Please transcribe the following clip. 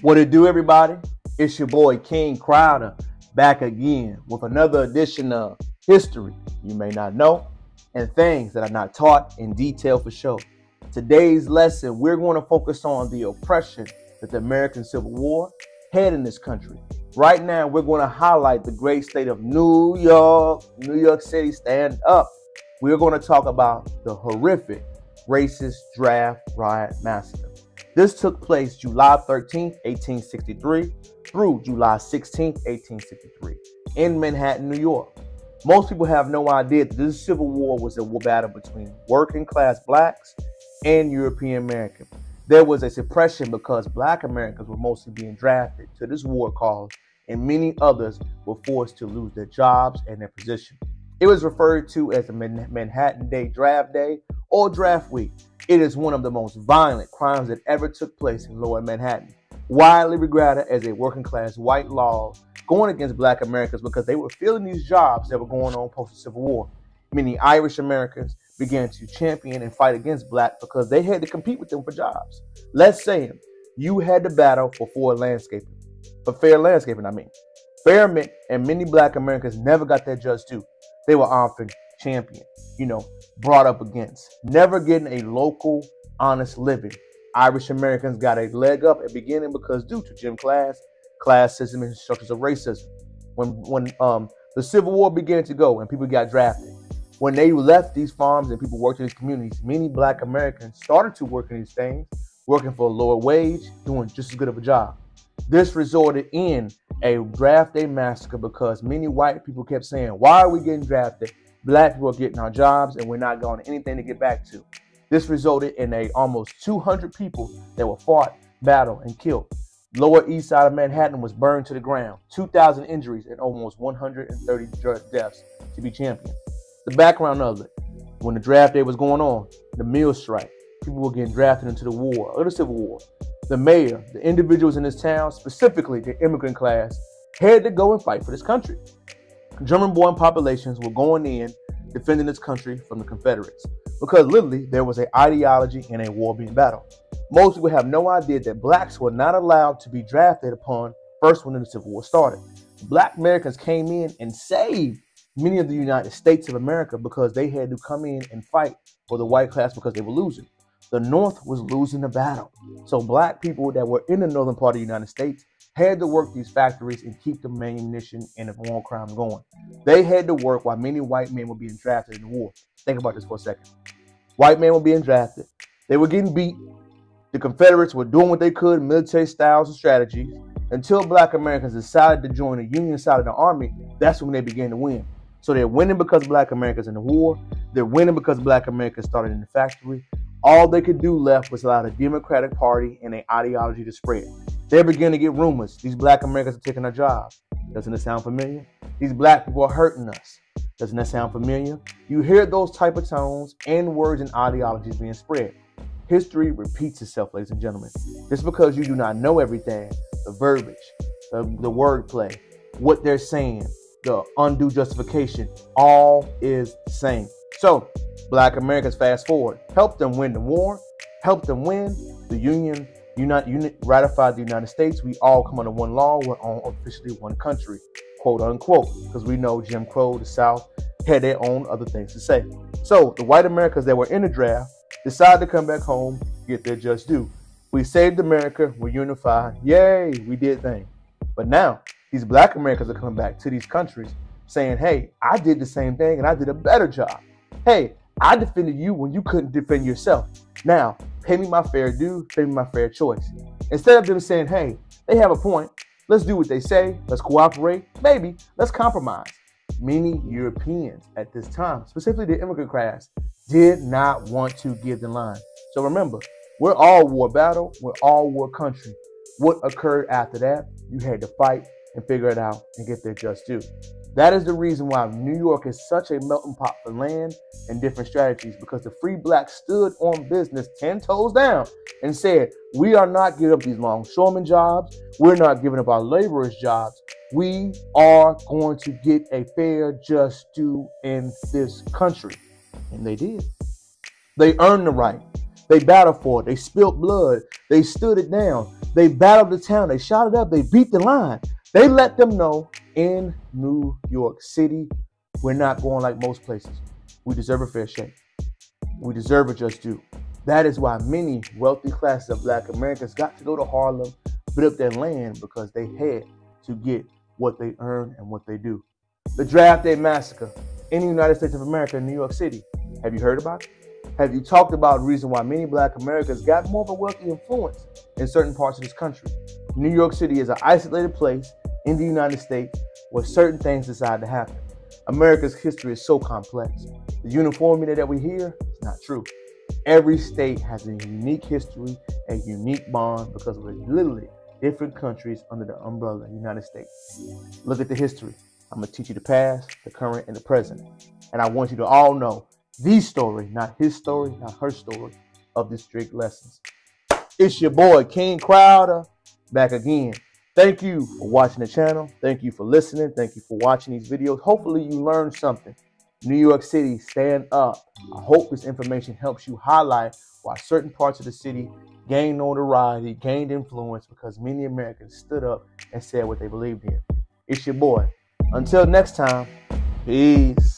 What it do, everybody? It's your boy King Crowder back again with another edition of History You May Not Know and Things That Are Not Taught in Detail for Show. Today's lesson, we're going to focus on the oppression that the American Civil War had in this country. Right now, we're going to highlight the great state of New York City, stand up. We're going to talk about the horrific racist draft riot massacre. This took place July 13th, 1863 through July 16th, 1863 in Manhattan, New York. Most people have no idea that this Civil War was a battle between working class blacks and European Americans. There was a suppression because black Americans were mostly being drafted to this war cause, and many others were forced to lose their jobs and their position. It was referred to as the Manhattan Day Draft Day or Draft Week. It is one of the most violent crimes that ever took place in Lower Manhattan, widely regarded as a working class white law going against black Americans because they were filling these jobs that were going on post the Civil War. Many Irish Americans began to champion and fight against black because they had to compete with them for jobs. Let's say you had to battle for fair landscaping. Fair meant, and many black Americans never got their just due. They were often championed, brought up against, never getting a local, honest living. Irish Americans got a leg up at the beginning because due to Jim classism and structures of racism. When the Civil War began to go and people got drafted, when they left these farms and people worked in these communities, many black Americans started to work in these things, working for a lower wage, doing just as good of a job. This resulted in a draft day massacre because many white people kept saying, why are we getting drafted? Black people are getting our jobs and we're not going to anything to get back to. This resulted in almost 200 people that were fought, battled, and killed. Lower East Side of Manhattan was burned to the ground, 2,000 injuries and almost 130 deaths to be championed. The background of it, when the draft day was going on, the mill strike, people were getting drafted into the war, or the Civil War. The mayor, the individuals in this town, specifically the immigrant class, had to go and fight for this country. German-born populations were going in, defending this country from the Confederates, because literally there was an ideology and a war being battled. Most people have no idea that blacks were not allowed to be drafted upon first when the Civil War started. Black Americans came in and saved many of the United States of America because they had to come in and fight for the white class because they were losing. The North was losing the battle. So black people that were in the northern part of the United States had to work these factories and keep the ammunition and the war crime going. They had to work while many white men were being drafted in the war. Think about this for a second. White men were being drafted. They were getting beat. The Confederates were doing what they could, military styles and strategies, until black Americans decided to join the Union side of the army. That's when they began to win. So they're winning because black Americans in the war. They're winning because black Americans started in the factory. All they could do left was allow the Democratic Party and their ideology to spread. They began to get rumors. These black Americans are taking our jobs. Doesn't it sound familiar? These black people are hurting us. Doesn't that sound familiar? You hear those type of tones and words and ideologies being spread. History repeats itself, ladies and gentlemen. Just because you do not know everything, the verbiage, the wordplay, what they're saying, the undue justification, all is the same. So, black Americans, fast forward, helped them win the war, helped them win the Union, ratified the United States. We all come under one law. We're all officially one country, quote unquote, because we know Jim Crow, the South, had their own other things to say. So the white Americans that were in the draft decided to come back home, get their just due. We saved America. We're unified. Yay, we did things. But now these black Americans are coming back to these countries saying, hey, I did the same thing and I did a better job. Hey, I defended you when you couldn't defend yourself. Now, pay me my fair due, pay me my fair choice. Instead of them saying, hey, they have a point. Let's do what they say. Let's cooperate. Maybe let's compromise. Many Europeans at this time, specifically the immigrant class, did not want to give the line. So remember, we're all war battle. We're all war country. What occurred after that? You had to fight and figure it out and get their just due. That is the reason why New York is such a melting pot for land and different strategies, because the free blacks stood on business 10 toes down and said, we are not giving up these longshoreman jobs. We're not giving up our laborers' jobs. We are going to get a fair, just due in this country. And they did. They earned the right. They battled for it. They spilled blood. They stood it down. They battled the town. They shot it up. They beat the line. They let them know in New York City, we're not going like most places. We deserve a fair shake. We deserve a just due. That is why many wealthy classes of Black Americans got to go to Harlem, build up their land, because they had to get what they earn and what they do. The Draft Day Massacre in the United States of America in New York City. Have you heard about it? Have you talked about the reason why many Black Americans got more of a wealthy influence in certain parts of this country? New York City is an isolated place in the United States where certain things decide to happen. America's history is so complex. The uniformity that we hear is not true. Every state has a unique history, a unique bond, because we're literally different countries under the umbrella of the United States. Look at the history. I'm going to teach you the past, the current, and the present. And I want you to all know the story, not his story, not her story, of the strict lessons. It's your boy, King Crowder, back again. Thank you for watching the channel. Thank you for listening. Thank you for watching these videos. Hopefully you learned something. New York City, stand up. I hope this information helps you highlight why certain parts of the city gained notoriety, gained influence, because many Americans stood up and said what they believed in. It's your boy. Until next time, peace.